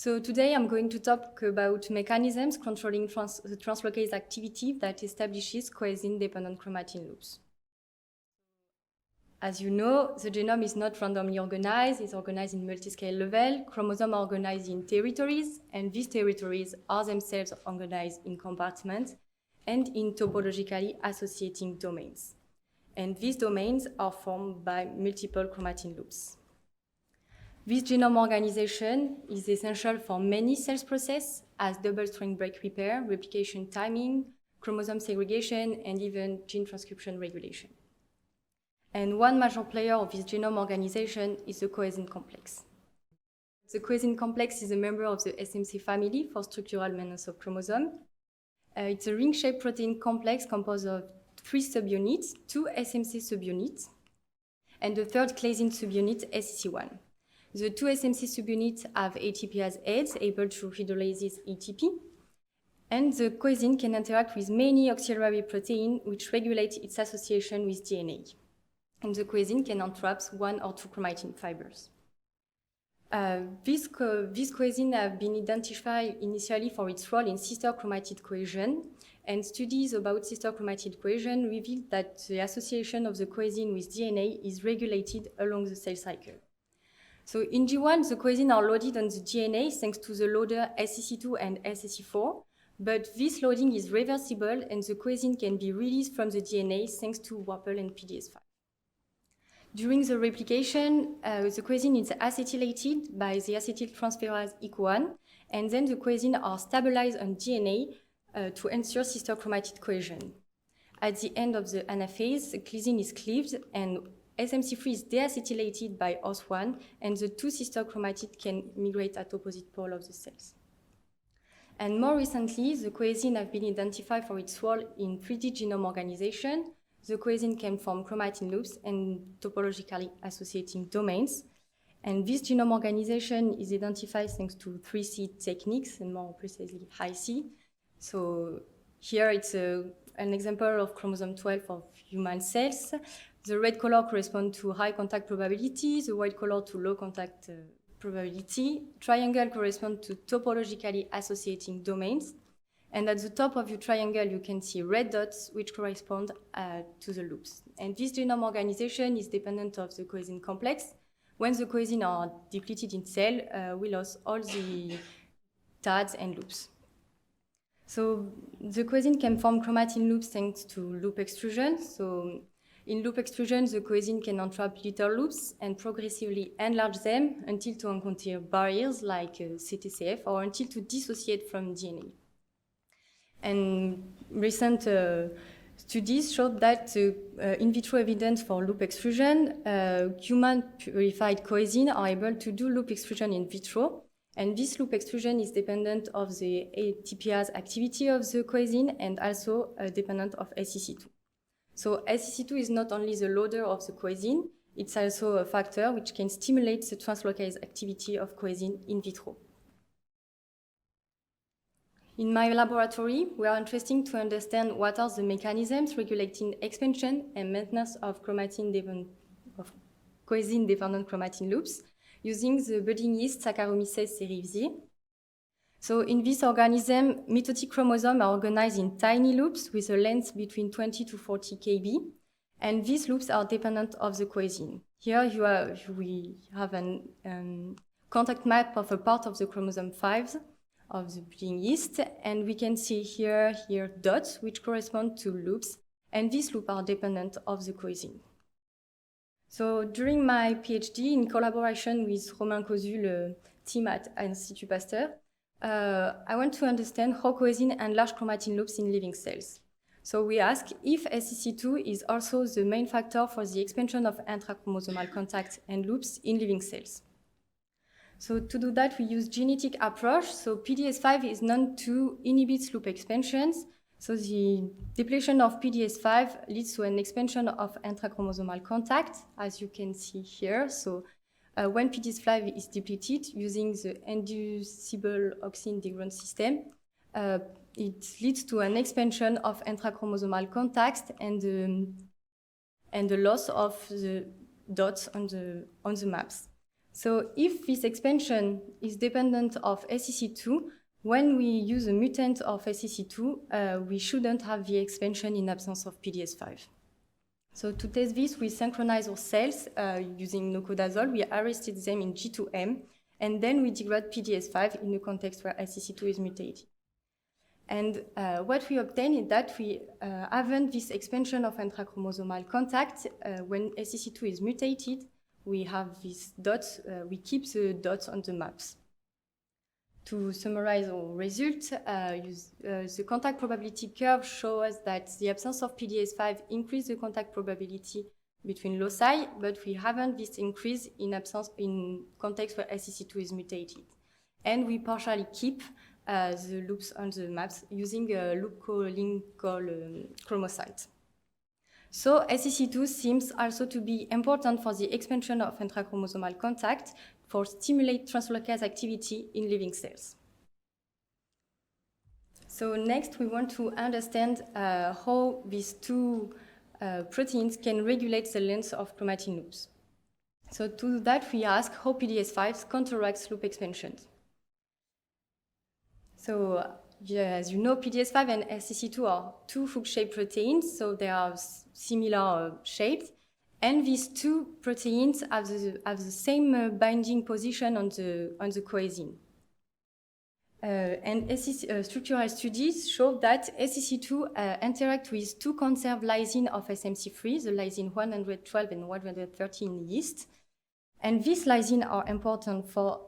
So today I'm going to talk about mechanisms controlling the translocase activity that establishes cohesin-dependent chromatin loops. As you know, the genome is not randomly organized, it's organized in multi-scale level. Chromosomes are organized in territories, and these territories are themselves organized in compartments and in topologically associating domains. And these domains are formed by multiple chromatin loops. This genome organization is essential for many cells processes, as double-strand break repair, replication timing, chromosome segregation, and even gene transcription regulation. And one major player of this genome organization is the cohesin complex. The cohesin complex is a member of the SMC family for structural maintenance of chromosome. It's a ring-shaped protein complex composed of 3 subunits, 2 SMC subunits, and the third cohesin subunit, SEC1. The 2 SMC subunits have ATP as heads, able to hydrolyze ATP, and the cohesin can interact with many auxiliary proteins which regulate its association with DNA. And the cohesin can entrap 1 or 2 chromatin fibers. These cohesin have been identified initially for its role in sister chromatid cohesion, and studies about sister chromatid cohesion revealed that the association of the cohesin with DNA is regulated along the cell cycle. So in G1, the cohesin are loaded on the DNA thanks to the loader SEC2 and SEC4, but this loading is reversible and the cohesin can be released from the DNA thanks to WAPL and PDS5. During the replication, the cohesin is acetylated by the acetyltransferase ECO1, and then the cohesin are stabilized on DNA to ensure sister chromatid cohesion. At the end of the anaphase, the cohesin is cleaved and SMC3 is deacetylated by OS1, and the 2 sister chromatids can migrate at opposite pole of the cells. And more recently, the cohesin have been identified for its role in 3D genome organization. The cohesin can form chromatin loops and topologically associating domains. And this genome organization is identified thanks to 3C techniques, and more precisely high C. So here it's an example of chromosome 12 of human cells. The red color corresponds to high contact probability, the white color to low contact probability. Triangle corresponds to topologically associating domains. And at the top of your triangle, you can see red dots, which correspond to the loops. And this genome organization is dependent of the cohesin complex. When the cohesin are depleted in cell, we lose all the TADs and loops. So the cohesin can form chromatin loops thanks to loop extrusion. So in loop extrusion, the cohesin can entrap little loops and progressively enlarge them until to encounter barriers like CTCF or until to dissociate from DNA. And recent studies showed that in vitro evidence for loop extrusion, human purified cohesin are able to do loop extrusion in vitro. And this loop extrusion is dependent of the ATPase activity of the cohesin and also dependent of SEC2. So SEC2 is not only the loader of the cohesin, it's also a factor which can stimulate the translocase activity of cohesin in vitro. In my laboratory, we are interested to understand what are the mechanisms regulating expansion and maintenance of cohesin-dependent chromatin loops using the budding yeast Saccharomyces cerevisiae. So in this organism, mitotic chromosomes are organized in tiny loops with a length between 20 to 40 kb, and these loops are dependent of the cohesin. Here we have a contact map of a part of the chromosome 5 of the budding yeast, and we can see here dots which correspond to loops, and these loops are dependent of the cohesin. So during my PhD, in collaboration with Romain Cosul, team at Institut Pasteur, I want to understand how cohesin enlarge chromatin loops in living cells. So we ask if SEC2 is also the main factor for the expansion of intrachromosomal contact and loops in living cells. So to do that, we use genetic approach. So PDS5 is known to inhibit loop expansions. So the depletion of PDS5 leads to an expansion of intrachromosomal contact, as you can see here. So when PDS5 is depleted using the inducible oxine degrowth system, it leads to an expansion of intrachromosomal contact and the loss of the dots on the maps. So if this expansion is dependent of SEC2, when we use a mutant of SEC2, we shouldn't have the expansion in absence of PDS5. So to test this, we synchronize our cells using nocodazole. We arrested them in G2M, and then we degrade PDS5 in a context where SEC2 is mutated. And what we obtain is that we haven't this expansion of intrachromosomal contact. When SEC2 is mutated, we have these dots, we keep the dots on the maps. To summarize our results, the contact probability curve shows that the absence of PDS5 increases the contact probability between loci, but we haven't this increase in context where SEC2 is mutated. And we partially keep the loops on the maps using a loop calling called chromocyte. So SEC2 seems also to be important for the expansion of intrachromosomal contact for stimulate translocase activity in living cells. So next we want to understand how these two proteins can regulate the length of chromatin loops. So to that we ask how PDS5 counteracts loop expansions. So as you know, PDS5 and SEC2 are two Fuchs-shaped proteins, so they are similar shaped. And these two proteins have the same binding position on the cohesin. Structural studies show that SEC2 interact with two conserved lysine of SMC3, the lysine 112 and 113 in yeast. And these lysine are important for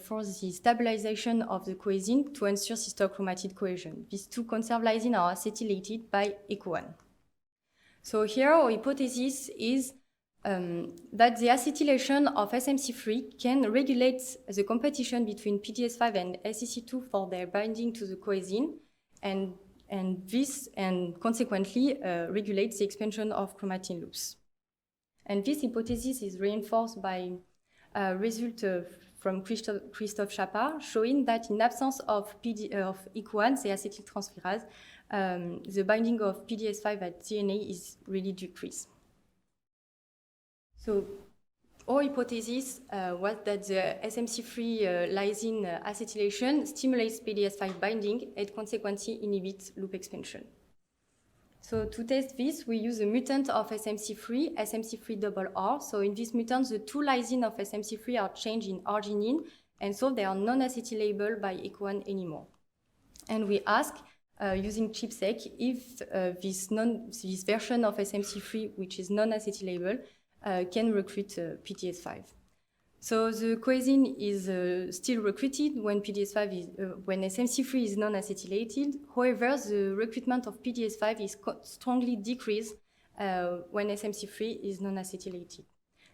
for the stabilization of the cohesin to ensure cystochromatid cohesion. These two conserved lysine are acetylated by ECO1. So here our hypothesis is that the acetylation of SMC3 can regulate the competition between PDS5 and SEC2 for their binding to the cohesin, and consequently regulates the expansion of chromatin loops. And this hypothesis is reinforced by a result from Christophe Chapard, showing that in absence of ECO1, the acetyltransferase, the binding of PDS5 at DNA is really decreased. So our hypothesis was that the SMC3 lysine acetylation stimulates PDS5 binding and consequently inhibits loop expansion. So to test this, we use a mutant of SMC3, SMC3RR. So in this mutant, the two lysine of SMC3 are changed in arginine, and so they are non-acetylable by ECO1 anymore. And we ask, using ChIP-seq, if this version of SMC3, which is non-acetylable, can recruit PDS5. So the cohesin is still recruited when when SMC3 is non-acetylated. However, the recruitment of PDS5 is strongly decreased when SMC3 is non-acetylated.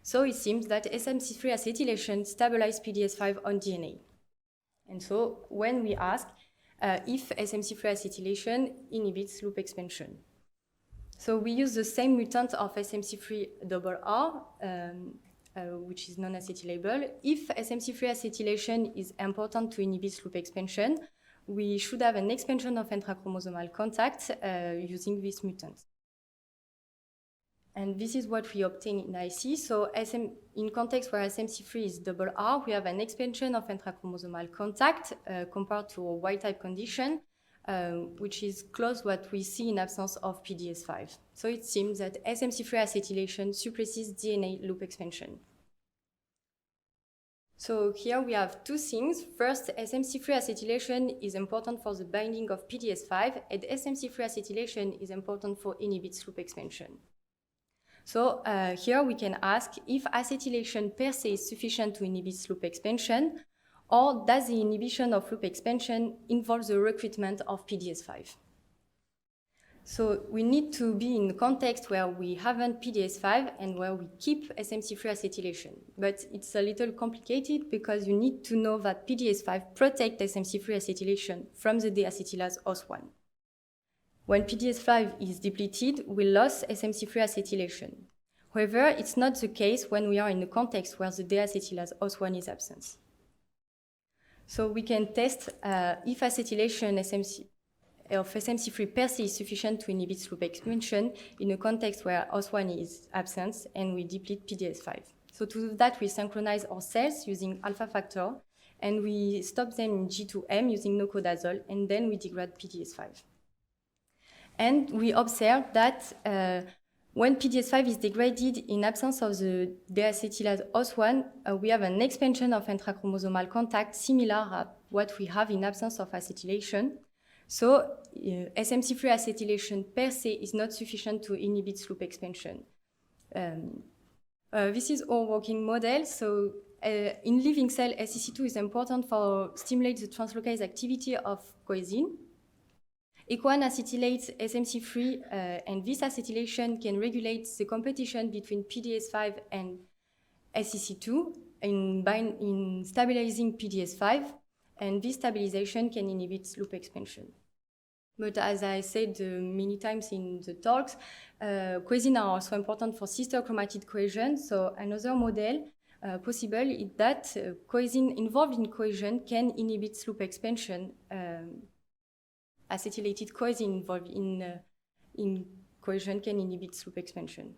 So it seems that SMC3 acetylation stabilizes PDS5 on DNA. And so when we ask if SMC3 acetylation inhibits loop expansion. So we use the same mutant of SMC3RR, which is non-acetylable. If SMC3 acetylation is important to inhibit loop expansion, we should have an expansion of intrachromosomal contact using this mutant. And this is what we obtain in IC. So in context where SMC3 is RR, we have an expansion of intrachromosomal contact compared to a wild-type condition, which is close to what we see in absence of PDS5. So it seems that SMC3 acetylation suppresses DNA loop expansion. So here we have two things. First, SMC3 acetylation is important for the binding of PDS5, and SMC3 acetylation is important for inhibits loop expansion. So here we can ask if acetylation per se is sufficient to inhibit loop expansion, or does the inhibition of loop expansion involve the recruitment of PDS5? So we need to be in a context where we haven't PDS5 and where we keep SMC3 acetylation. But it's a little complicated because you need to know that PDS5 protects SMC3 acetylation from the deacetylase OS1. When PDS5 is depleted, we lose SMC3 acetylation. However, it's not the case when we are in a context where the deacetylase OS1 is absent. So we can test if acetylation of SMC3 per se is sufficient to inhibit loop expansion in a context where OS1 is absent and we deplete PDS5. So to do that, we synchronize our cells using alpha factor, and we stop them in G2M using nocodazole, and then we degrade PDS5. And we observe that when PDS5 is degraded in absence of the deacetylase OS1, we have an expansion of intrachromosomal contact similar to what we have in absence of acetylation. So SMC3 acetylation per se is not sufficient to inhibit loop expansion. This is our working model. So in living cell, SEC2 is important for stimulate the translocase activity of cohesin. ECO1 acetylates SMC3, and this acetylation can regulate the competition between PDS5 and SEC2 in stabilizing PDS5, and this stabilization can inhibit loop expansion. But as I said many times in the talks, cohesin are also important for sister chromatid cohesion. So another model possible is that cohesin involved in cohesion can inhibit loop expansion. Acetylated cohesin involved in cohesion can inhibit loop expansion.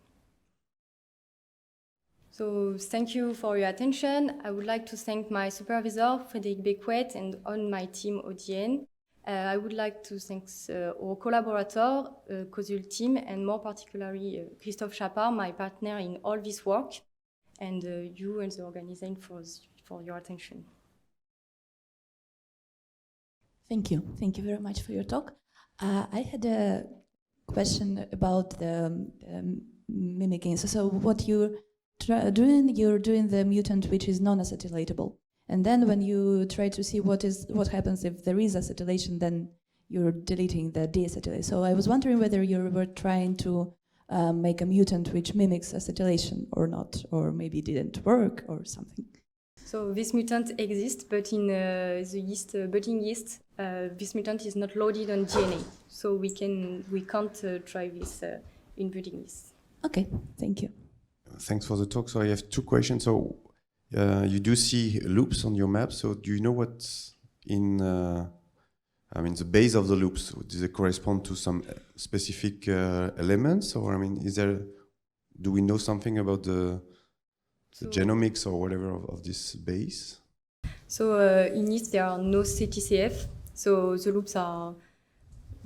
So thank you for your attention. I would like to thank my supervisor, Frederic Beckouet, and on my team, ODN. I would like to thank our collaborator, COSUL team, and more particularly Christophe Chapard, my partner in all this work, and you and the organization for your attention. Thank you. Thank you very much for your talk. I had a question about the mimicking. So what you're doing the mutant which is non-acetylatable. And then when you try to see what happens if there is acetylation, then you're deleting the deacetylase. So I was wondering whether you were trying to make a mutant which mimics acetylation or not, or maybe didn't work or something. So this mutant exists, but in the yeast, budding yeast, this mutant is not loaded on DNA. So we can't try this in budding yeast. Okay, thank you. Thanks for the talk. So I have two questions. So you do see loops on your map. So do you know what's in, the base of the loops? Does it correspond to some specific elements, or do we know something about the genomics or whatever of this base? So in yeast there are no CTCF. So the loops are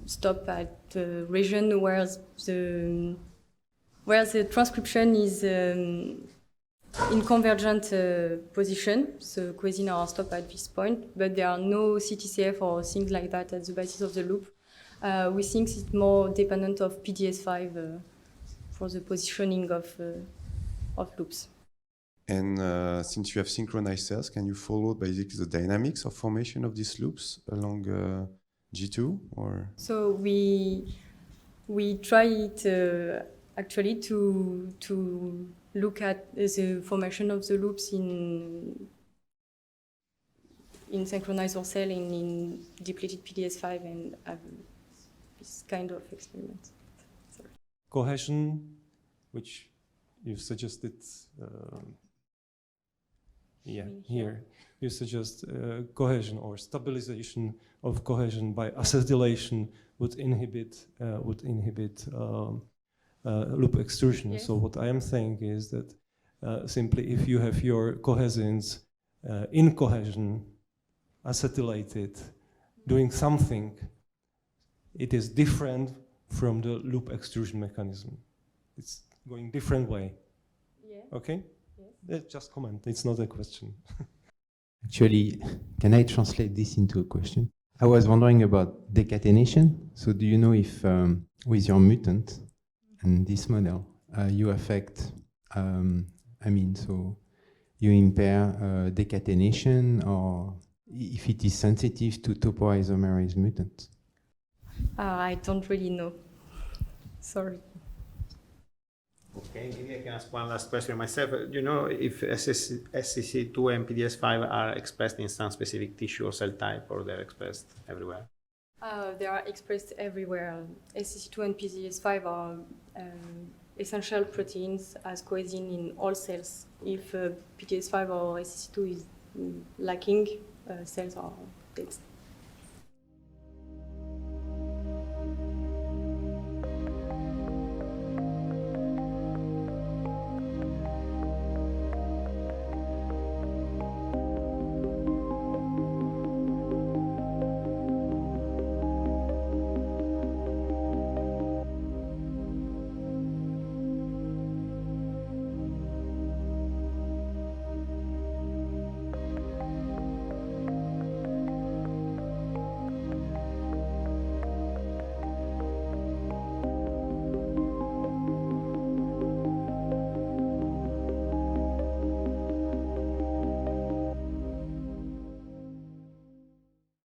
stopped at the region where the transcription is in convergent position. So cohesin are stopped at this point, but there are no CTCF or things like that at the basis of the loop. We think it's more dependent of PDS5 for the positioning of loops. And since you have synchronized cells, can you follow basically the dynamics of formation of these loops along G2? Or? So we try it actually to look at the formation of the loops in synchronized or cell and in depleted PDS5 and have this kind of experiment. Sorry. Cohesion, which you've suggested. Here you suggest cohesion or stabilization of cohesion by acetylation would inhibit loop extrusion. Yes. So what I am saying is that simply if you have your cohesins in cohesion, acetylated, doing something, it is different from the loop extrusion mechanism. It's going different way. Yeah. Okay? Just comment, it's not a question. Actually, can I translate this into a question? I was wondering about decatenation. So do you know if with your mutant and this model, you affect, so you impair decatenation, or if it is sensitive to topoisomerase mutants? I don't really know. Sorry. Okay, maybe I can ask one last question myself. Do you know if SEC2 and PDS5 are expressed in some specific tissue or cell type, or they're expressed everywhere? They are expressed everywhere. SEC2 and PDS5 are essential proteins as cohesin in all cells. If PDS5 or SEC2 is lacking, cells are dead.